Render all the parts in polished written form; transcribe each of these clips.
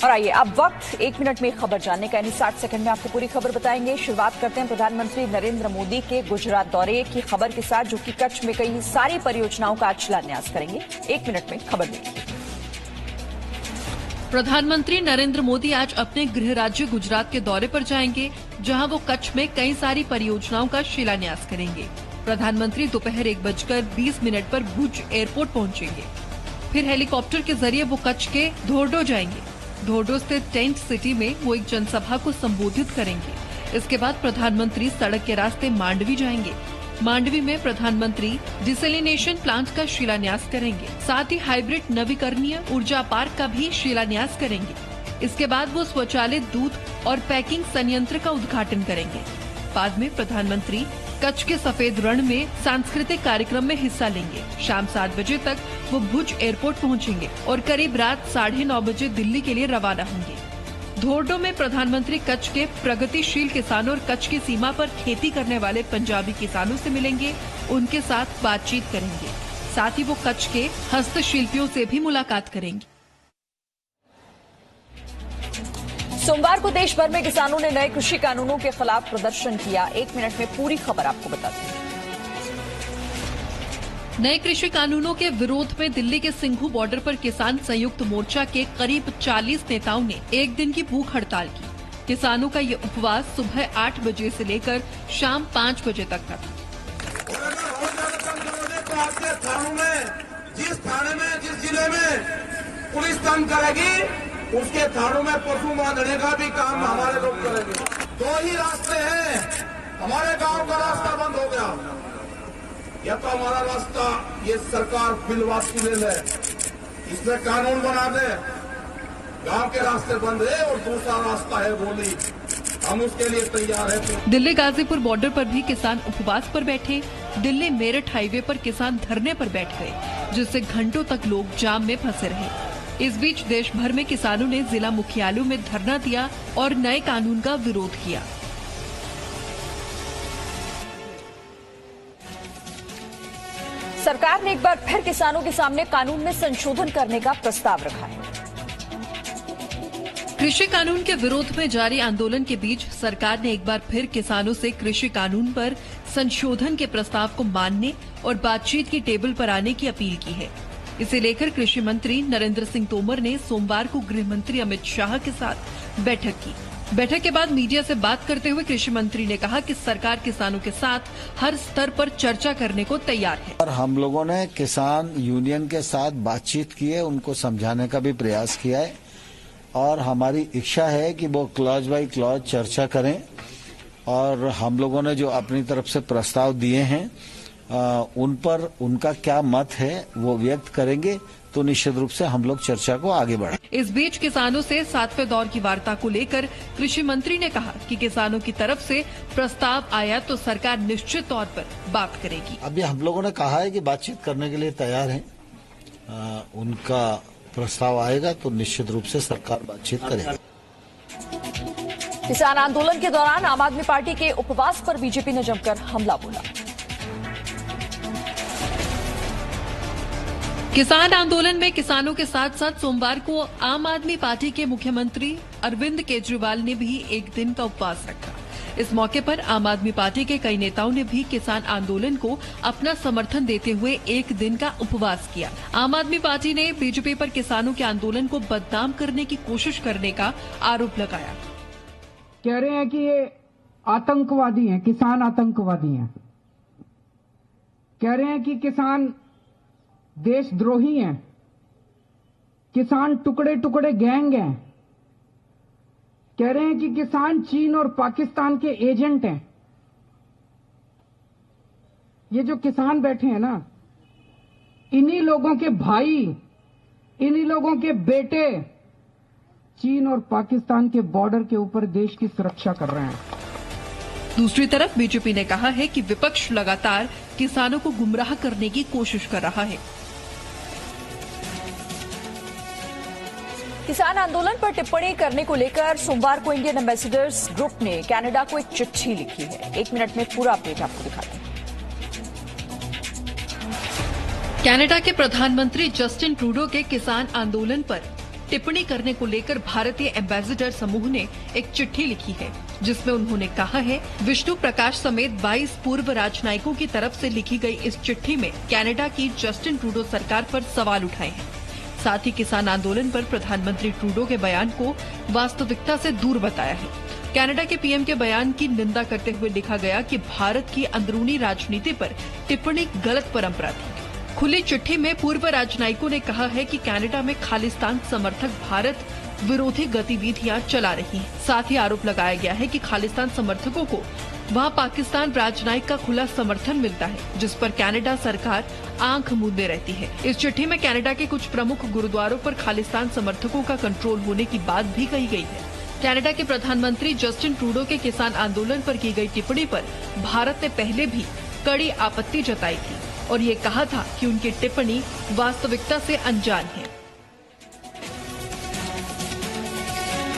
और आइए अब वक्त 1 मिनट में खबर जानने का, यानी 60 सेकंड में आपको पूरी खबर बताएंगे। शुरुआत करते हैं प्रधानमंत्री नरेंद्र मोदी के गुजरात दौरे की खबर के साथ, जो कि कच्छ में कई सारी परियोजनाओं का आज शिलान्यास करेंगे। 1 मिनट में खबर देखिए। प्रधानमंत्री नरेंद्र मोदी आज अपने गृह राज्य गुजरात के दौरे पर जाएंगे, जहां वो कच्छ में कई सारी परियोजनाओं का शिलान्यास करेंगे। प्रधानमंत्री दोपहर 1:20 पर भुज एयरपोर्ट पहुंचेंगे। फिर हेलीकॉप्टर के जरिए वो कच्छ के धोर्डो जाएंगे। धोर्डो स्थित टेंट सिटी में वो एक जनसभा को संबोधित करेंगे। इसके बाद प्रधानमंत्री सड़क के रास्ते मांडवी जाएंगे। मांडवी में प्रधानमंत्री डिसेलिनेशन प्लांट का शिलान्यास करेंगे। साथ ही हाइब्रिड नवीकरणीय ऊर्जा पार्क का भी शिलान्यास करेंगे। इसके बाद वो स्वचालित दूध और पैकिंग संयंत्र का उद्घाटन करेंगे। बाद में प्रधानमंत्री कच्छ के सफेद रण में सांस्कृतिक कार्यक्रम में हिस्सा लेंगे। शाम 7 बजे तक वो भुज एयरपोर्ट पहुंचेंगे और करीब रात 9:30 बजे दिल्ली के लिए रवाना होंगे। धोर्डो में प्रधानमंत्री कच्छ के प्रगतिशील किसानों और कच्छ की सीमा पर खेती करने वाले पंजाबी किसानों से मिलेंगे, उनके साथ बातचीत करेंगे। साथ ही वो कच्छ के हस्तशिल्पियों से भी मुलाकात करेंगे। सोमवार को देश भर में किसानों ने नए कृषि कानूनों के खिलाफ प्रदर्शन किया। 1 मिनट में पूरी खबर आपको बताते हैं। नए कृषि कानूनों के विरोध में दिल्ली के सिंघू बॉर्डर पर किसान संयुक्त मोर्चा के करीब 40 नेताओं ने 1 दिन की भूख हड़ताल की। किसानों का ये उपवास सुबह 8 बजे से लेकर शाम 5 बजे तक था। जिस जिले में पुलिस तंग करेगी, उसके थानों में पशु बांधने का भी काम हमारे लोग करेंगे। 2 ही रास्ते हैं। हमारे गांव का रास्ता बंद हो गया, या तो हमारा रास्ता ये सरकार फिलवासी ले ले, इसमें कानून बना दे, गांव के रास्ते बंद है, और दूसरा रास्ता है गोली। हम उसके लिए तैयार हैं। दिल्ली गाजीपुर बॉर्डर पर भी किसान उपवास पर बैठे। दिल्ली मेरठ हाईवे पर किसान धरने पर बैठ गए, जिससे घंटों तक लोग जाम में फंसे रहे। इस बीच देश भर में किसानों ने जिला मुख्यालयों में धरना दिया और नए कानून का विरोध किया। सरकार ने एक बार फिर किसानों के सामने कानून में संशोधन करने का प्रस्ताव रखा है। कृषि कानून के विरोध में जारी आंदोलन के बीच सरकार ने एक बार फिर किसानों से कृषि कानून पर संशोधन के प्रस्ताव को मानने और बातचीत की टेबल पर आने की अपील की है। इसे लेकर कृषि मंत्री नरेंद्र सिंह तोमर ने सोमवार को गृह मंत्री अमित शाह के साथ बैठक की। बैठक के बाद मीडिया से बात करते हुए कृषि मंत्री ने कहा कि सरकार किसानों के साथ हर स्तर पर चर्चा करने को तैयार है। और हम लोगों ने किसान यूनियन के साथ बातचीत की है, उनको समझाने का भी प्रयास किया है, और हमारी इच्छा है कि वो क्लॉज बाय क्लॉज चर्चा करें, और हम लोगों ने जो अपनी तरफ से प्रस्ताव दिए हैं उन पर उनका क्या मत है वो व्यक्त करेंगे, तो निश्चित रूप से हम लोग चर्चा को आगे बढ़ाएं। इस बीच किसानों से 7वें दौर की वार्ता को लेकर कृषि मंत्री ने कहा कि किसानों की तरफ से प्रस्ताव आया तो सरकार निश्चित तौर पर बात करेगी। अभी हम लोगों ने कहा है कि बातचीत करने के लिए तैयार है। उनका प्रस्ताव आएगा तो निश्चित रूप से सरकार बातचीत करेगी। किसान आंदोलन के दौरान आम आदमी पार्टी के उपवास पर बीजेपी ने जमकर हमला बोला। किसान आंदोलन में किसानों के साथ साथ सोमवार को आम आदमी पार्टी के मुख्यमंत्री अरविंद केजरीवाल ने भी 1 दिन का उपवास रखा। इस मौके पर आम आदमी पार्टी के कई नेताओं ने भी किसान आंदोलन को अपना समर्थन देते हुए 1 दिन का उपवास किया। आम आदमी पार्टी ने बीजेपी पर किसानों के आंदोलन को बदनाम करने की कोशिश करने का आरोप लगाया। कह रहे हैं कि ये आतंकवादी हैं, किसान आतंकवादी हैं। कह रहे हैं कि किसान देशद्रोही हैं, किसान टुकड़े टुकड़े गैंग हैं। कह रहे हैं कि किसान चीन और पाकिस्तान के एजेंट हैं। ये जो किसान बैठे हैं ना, इन्हीं लोगों के भाई, इन्हीं लोगों के बेटे चीन और पाकिस्तान के बॉर्डर के ऊपर देश की सुरक्षा कर रहे हैं। दूसरी तरफ बीजेपी ने कहा है कि विपक्ष लगातार किसानों को गुमराह करने की कोशिश कर रहा है। किसान आंदोलन पर टिप्पणी करने को लेकर सोमवार को इंडियन एम्बेसडर्स ग्रुप ने कनाडा को एक चिट्ठी लिखी है। 1 मिनट में पूरा अपडेट आपको दिखाते हैं। कनाडा के प्रधानमंत्री जस्टिन ट्रूडो के किसान आंदोलन पर टिप्पणी करने को लेकर भारतीय एम्बेसडर समूह ने एक चिट्ठी लिखी है, जिसमें उन्होंने कहा है, विष्णु प्रकाश समेत 22 पूर्व राजनयिकों की तरफ से लिखी गई इस चिट्ठी में कनाडा की जस्टिन ट्रूडो सरकार पर सवाल उठाए हैं। साथ ही किसान आंदोलन पर प्रधानमंत्री ट्रूडो के बयान को वास्तविकता से दूर बताया है। कनाडा के पीएम के बयान की निंदा करते हुए लिखा गया कि भारत की अंदरूनी राजनीति पर टिप्पणी गलत परंपरा थी। खुली चिट्ठी में पूर्व राजनयिकों ने कहा है कि कनाडा में खालिस्तान समर्थक भारत विरोधी गतिविधियां चला रही हैं। साथ ही आरोप लगाया गया है कि खालिस्तान समर्थकों को वहां पाकिस्तान राजनयिक का खुला समर्थन मिलता है, जिस पर कनाडा सरकार आंख मूंदे रहती है। इस चिट्ठी में कनाडा के कुछ प्रमुख गुरुद्वारों पर खालिस्तान समर्थकों का कंट्रोल होने की बात भी कही गई है। कनाडा के प्रधानमंत्री जस्टिन ट्रूडो के किसान आंदोलन पर की गई टिप्पणी पर भारत ने पहले भी कड़ी आपत्ति जताई थी और ये कहा था कि उनकी टिप्पणी वास्तविकता से अनजान है।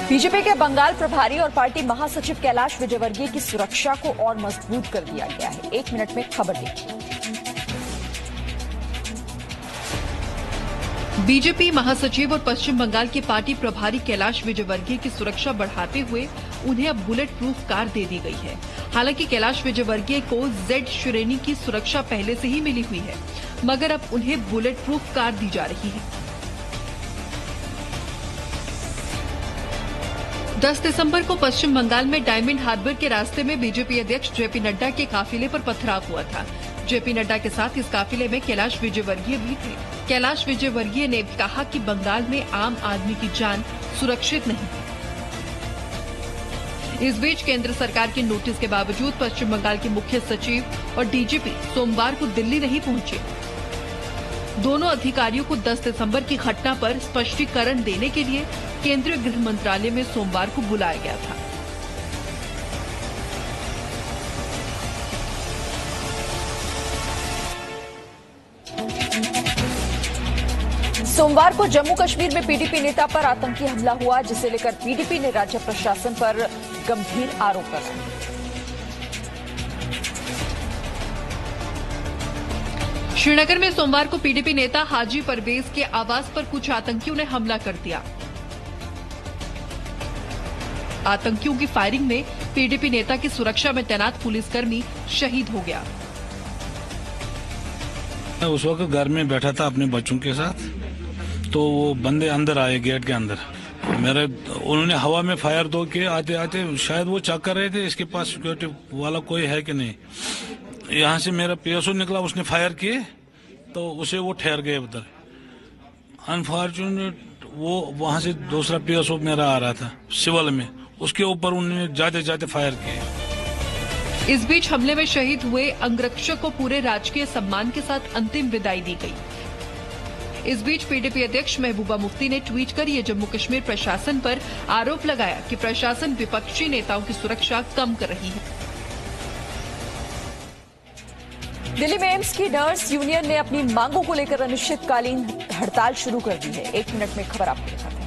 बीजेपी के बंगाल प्रभारी और पार्टी महासचिव कैलाश विजयवर्गीय की सुरक्षा को और मजबूत कर दिया गया है। 1 मिनट में खबर देखिए। बीजेपी महासचिव और पश्चिम बंगाल के पार्टी प्रभारी कैलाश विजयवर्गीय की सुरक्षा बढ़ाते हुए उन्हें अब बुलेट प्रूफ कार दे दी गई है। हालांकि कैलाश विजयवर्गीय को Z श्रेणी की सुरक्षा पहले से ही मिली हुई है, मगर अब उन्हें बुलेट प्रूफ कार दी जा रही है। 10 दिसंबर को पश्चिम बंगाल में डायमंड हार्बर के रास्ते में बीजेपी अध्यक्ष जेपी नड्डा के काफिले पर पथराव हुआ था। जेपी नड्डा के साथ इस काफिले में कैलाश विजयवर्गीय भी थे। कैलाश विजयवर्गीय ने कहा कि बंगाल में आम आदमी की जान सुरक्षित नहीं है। इस बीच केंद्र सरकार के नोटिस के बावजूद पश्चिम बंगाल के मुख्य सचिव और डीजीपी सोमवार को दिल्ली नहीं पहुंचे। दोनों अधिकारियों को 10 दिसंबर की घटना पर स्पष्टीकरण देने के लिए केंद्रीय गृह मंत्रालय में सोमवार को बुलाया गया था। सोमवार को जम्मू कश्मीर में पीडीपी नेता पर आतंकी हमला हुआ, जिसे लेकर पीडीपी ने राज्य प्रशासन पर गंभीर आरोप लगाए। श्रीनगर में सोमवार को पीडीपी नेता हाजी परवेज के आवास पर कुछ आतंकियों ने हमला कर दिया। आतंकियों की फायरिंग में पीडीपी नेता की सुरक्षा में तैनात पुलिसकर्मी शहीद हो गया। उस वक्त घर में बैठा था अपने बच्चों के साथ, तो वो बंदे अंदर आए गेट के अंदर। उन्होंने हवा में फायर दो किए। आते आते शायद वो चेक कर रहे थे इसके पास सिक्योरिटी वाला कोई है कि नहीं। यहाँ से मेरा पीएसओ निकला, उसने फायर किए तो उसे वो ठहर गए उधर। अनफॉर्चुनेट वो वहां से दूसरा पीएसओ मेरा आ रहा था सिविल में, उसके ऊपर उन्होंने जाते जाते फायर किए। इस बीच हमले में शहीद हुए अंगरक्षक को पूरे राजकीय सम्मान के साथ अंतिम विदाई दी गई। इस बीच पीडीपी अध्यक्ष महबूबा मुफ्ती ने ट्वीट कर ये जम्मू कश्मीर प्रशासन पर आरोप लगाया कि प्रशासन विपक्षी नेताओं की सुरक्षा कम कर रही है। दिल्ली में एम्स की नर्स यूनियन ने अपनी मांगों को लेकर अनिश्चितकालीन हड़ताल शुरू कर दी है। 1 मिनट में खबर आपको दिखाते हैं।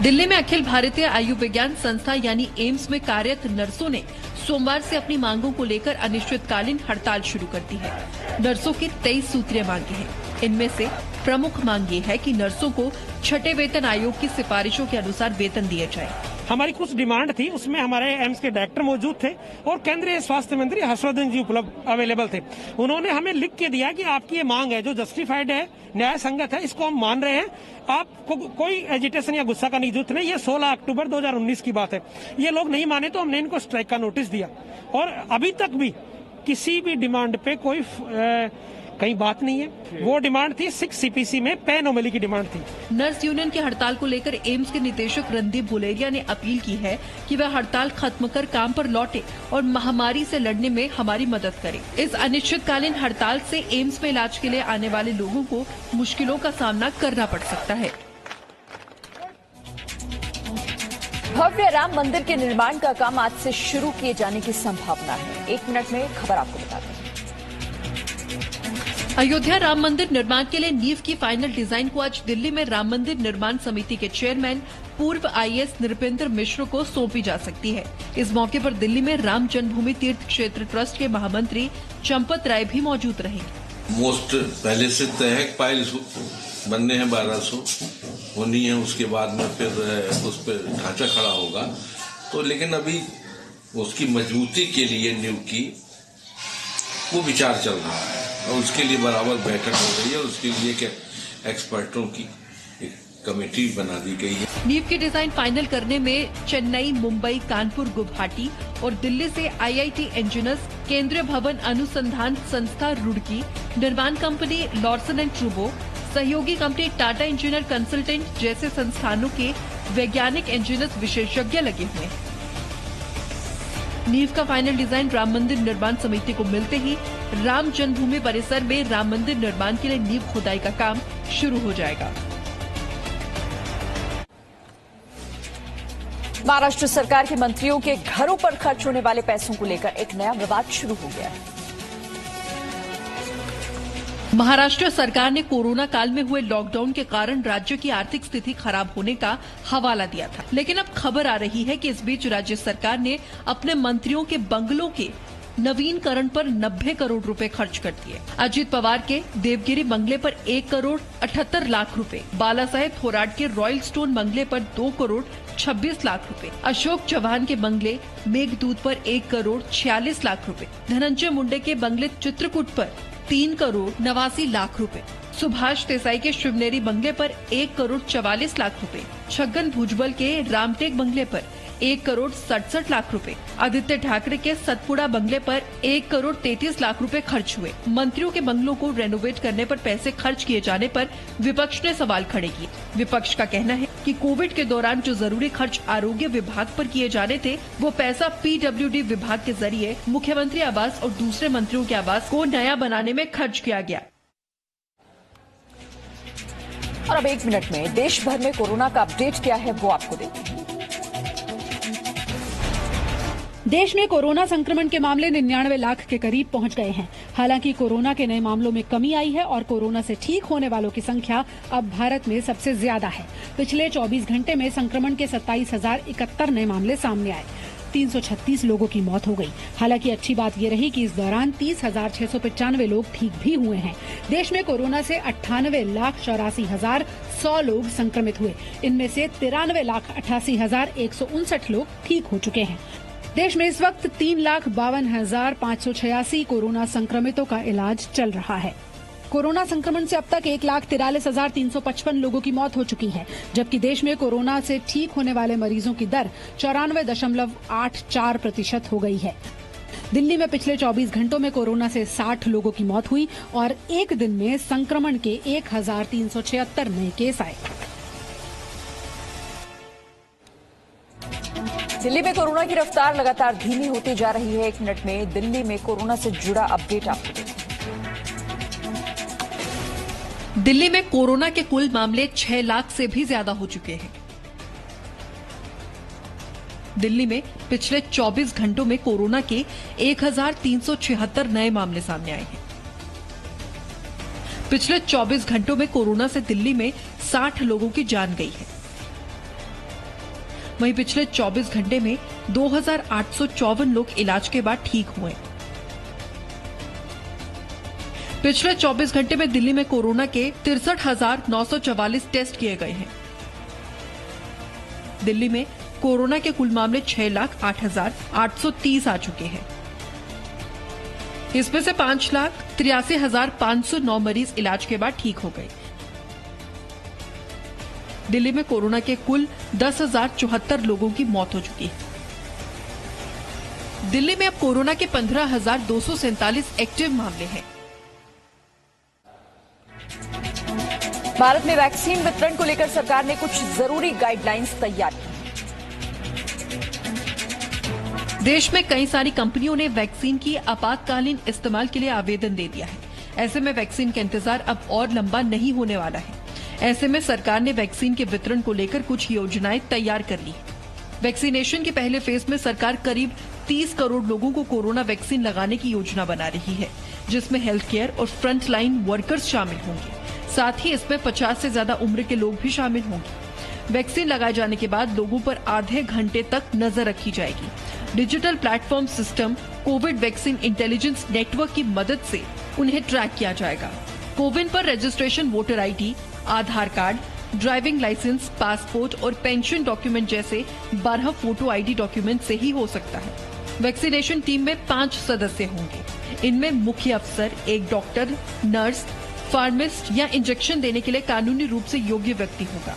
दिल्ली में अखिल भारतीय आयुर्विज्ञान संस्था यानी एम्स में कार्यरत नर्सों ने सोमवार से अपनी मांगों को लेकर अनिश्चितकालीन हड़ताल शुरू कर दी है। नर्सों की 23 सूत्रीय मांगे हैं। इनमें से प्रमुख मांग ये है कि नर्सों को छठे वेतन आयोग की सिफारिशों के अनुसार वेतन दिया जाए। हमारी कुछ डिमांड थी, उसमें हमारे एम्स के डायरेक्टर मौजूद थे और केंद्रीय स्वास्थ्य मंत्री हर्षवर्धन जी उपलब्ध अवेलेबल थे। उन्होंने हमें लिख के दिया कि आपकी ये मांग है जो जस्टिफाइड है, न्याय संगत है, इसको हम मान रहे हैं। आपको कोई एजिटेशन या गुस्सा का नहीं जरूरत नहीं। ये 16 अक्टूबर 2019 की बात है। ये लोग नहीं माने तो हमने इनको स्ट्राइक का नोटिस दिया और अभी तक भी किसी भी डिमांड पे कोई कहीं बात नहीं है। वो डिमांड थी 6 CPC में पे नॉर्मली की डिमांड थी। नर्स यूनियन की हड़ताल को लेकर एम्स के निदेशक रणदीप बुलेरिया ने अपील की है कि वह हड़ताल खत्म कर काम पर लौटे और महामारी से लड़ने में हमारी मदद करे। इस अनिश्चितकालीन हड़ताल से एम्स में इलाज के लिए आने वाले लोगों को मुश्किलों का सामना करना पड़ सकता है। भव्य राम मंदिर के निर्माण का काम आज से शुरू किए जाने की संभावना है। 1 मिनट में खबर आपको बताते हैं। अयोध्या राम मंदिर निर्माण के लिए नींव की फाइनल डिजाइन को आज दिल्ली में राम मंदिर निर्माण समिति के चेयरमैन पूर्व IAS नृपेंद्र मिश्र को सौंपी जा सकती है। इस मौके पर दिल्ली में राम जन्मभूमि तीर्थ क्षेत्र ट्रस्ट के महामंत्री चंपत राय भी मौजूद रहे। मोस्ट पहले से तय है, फाइल बनने हैं 1200 होनी है, उसके बाद में फिर उस पर ढांचा खड़ा होगा। तो लेकिन अभी उसकी मजबूती के लिए नींव की वो विचार चल रहा है और उसके लिए बराबर बैठक हो रही है और उसके लिए एक्सपर्टों की एक कमेटी बना दी गई है। नींव की डिजाइन फाइनल करने में चेन्नई, मुंबई, कानपुर, गुवाहाटी और दिल्ली से IIT इंजीनियर्स, केंद्रीय भवन अनुसंधान संस्था रुड़की, निर्माण कंपनी लॉर्सन एंड ट्रूबो, सहयोगी कंपनी टाटा इंजीनियर कंसल्टेंट जैसे संस्थानों के वैज्ञानिक इंजीनियर्स विशेषज्ञ लगे हुए हैं। नींव का फाइनल डिजाइन राम मंदिर निर्माण समिति को मिलते ही राम जन्मभूमि परिसर में राम मंदिर निर्माण के लिए नींव खुदाई का काम शुरू हो जाएगा। महाराष्ट्र सरकार के मंत्रियों के घरों पर खर्च होने वाले पैसों को लेकर एक नया विवाद शुरू हो गया है। महाराष्ट्र सरकार ने कोरोना काल में हुए लॉकडाउन के कारण राज्य की आर्थिक स्थिति खराब होने का हवाला दिया था, लेकिन अब खबर आ रही है कि इस बीच राज्य सरकार ने अपने मंत्रियों के बंगलों के नवीनकरण पर 90 करोड़ रुपए खर्च कर दिए। अजित पवार के देवगिरी बंगले पर 1 करोड़ 78 लाख रुपए, बाला साहेब थोराट के रॉयल स्टोन बंगले पर 2 करोड़ 26 लाख रुपए, अशोक चौहान के बंगले मेघदूत पर 1 करोड़ 46 लाख रुपए, धनंजय मुंडे के बंगले चित्रकूट पर 3 करोड़ 89 लाख रुपए, सुभाष देसाई के शिवनेरी बंगले पर 1 करोड़ 44 लाख रुपए, छगन भुजबल के रामटेक बंगले पर 1 करोड़ 67 लाख रुपए, आदित्य ठाकरे के सतपुड़ा बंगले पर 1 करोड़ 33 लाख रुपए खर्च हुए। मंत्रियों के बंगलों को रेनोवेट करने पर पैसे खर्च किए जाने पर विपक्ष ने सवाल खड़े किए। विपक्ष का कहना है कि कोविड के दौरान जो जरूरी खर्च आरोग्य विभाग पर किए जाने थे, वो पैसा PWD विभाग के जरिए मुख्यमंत्री आवास और दूसरे मंत्रियों के आवास को नया बनाने में खर्च किया गया। और अब 1 मिनट में देश भर में कोरोना का अपडेट क्या है वो आपको देखें। देश में कोरोना संक्रमण के मामले 99 लाख के करीब पहुंच गए हैं। हालांकि कोरोना के नए मामलों में कमी आई है और कोरोना से ठीक होने वालों की संख्या अब भारत में सबसे ज्यादा है। पिछले 24 घंटे में संक्रमण के 27,071 नए मामले सामने आए। 336 लोगों की मौत हो गई। हालांकि अच्छी बात ये रही कि इस दौरान 30,695 लोग ठीक भी हुए हैं। देश में कोरोना से 98,84,100 लोग संक्रमित हुए। इनमें से 93,88,159 लोग ठीक हो चुके हैं। देश में इस वक्त 3,52,586 कोरोना संक्रमितों का इलाज चल रहा है। कोरोना संक्रमण से अब तक 1,43,355 लोगों की मौत हो चुकी है, जबकि देश में कोरोना से ठीक होने वाले मरीजों की दर 94.84% हो गई है। दिल्ली में पिछले 24 घंटों में कोरोना से 60 लोगों की मौत हुई और एक दिन में संक्रमण के 1,376 नए केस आए। दिल्ली में कोरोना की रफ्तार लगातार धीमी होती जा रही है। 1 मिनट में दिल्ली में कोरोना से जुड़ा अपडेट आपको दें। दिल्ली में कोरोना के कुल मामले 6 लाख से भी ज्यादा हो चुके हैं। दिल्ली में पिछले 24 घंटों में कोरोना के 1,376 नए मामले सामने आए हैं। पिछले 24 घंटों में कोरोना से दिल्ली में 60 लोगों की जान गई है। वहीं पिछले 24 घंटे में 2,854 लोग इलाज के बाद ठीक हुए। पिछले 24 घंटे में दिल्ली में कोरोना के 63,944 टेस्ट किए गए हैं। दिल्ली में कोरोना के कुल मामले 6,08,830 आ चुके हैं। इसमें से 5,83,509 मरीज इलाज के बाद ठीक हो गए। दिल्ली में कोरोना के कुल 10,074 लोगों की मौत हो चुकी है। दिल्ली में अब कोरोना के 15,247 एक्टिव मामले हैं। भारत में वैक्सीन वितरण को लेकर सरकार ने कुछ जरूरी गाइडलाइंस तैयार की। देश में कई सारी कंपनियों ने वैक्सीन की आपातकालीन इस्तेमाल के लिए आवेदन दे दिया है। ऐसे में वैक्सीन का इंतजार अब और लंबा नहीं होने वाला है। ऐसे में सरकार ने वैक्सीन के वितरण को लेकर कुछ योजनाएं तैयार कर ली है। वैक्सीनेशन के पहले फेज में सरकार करीब 30 करोड़ लोगों को कोरोना वैक्सीन लगाने की योजना बना रही है, जिसमें हेल्थ केयर और फ्रंट लाइन वर्कर्स शामिल होंगे। साथ ही इसमें 50 से ज्यादा उम्र के लोग भी शामिल होंगे। वैक्सीन लगाए जाने के बाद लोगों पर आधे घंटे तक नजर रखी जाएगी। Digital platform system Covid vaccine intelligence network की मदद से उन्हें ट्रैक किया जाएगा। कोविन पर रजिस्ट्रेशन वोटर ID, आधार कार्ड, ड्राइविंग लाइसेंस, पासपोर्ट और पेंशन डॉक्यूमेंट जैसे 12 फोटो आईडी डॉक्यूमेंट से ही हो सकता है। वैक्सीनेशन टीम में 5 सदस्य होंगे। इनमें मुख्य अफसर, एक डॉक्टर, नर्स, फार्मासिस्ट या इंजेक्शन देने के लिए कानूनी रूप से योग्य व्यक्ति होगा।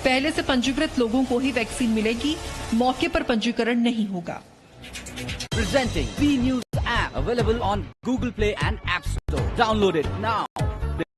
पहले से पंजीकृत लोगों को ही वैक्सीन मिलेगी, मौके पर पंजीकरण नहीं होगा। Presenting B News app available on Google Play and App Store. Download it now.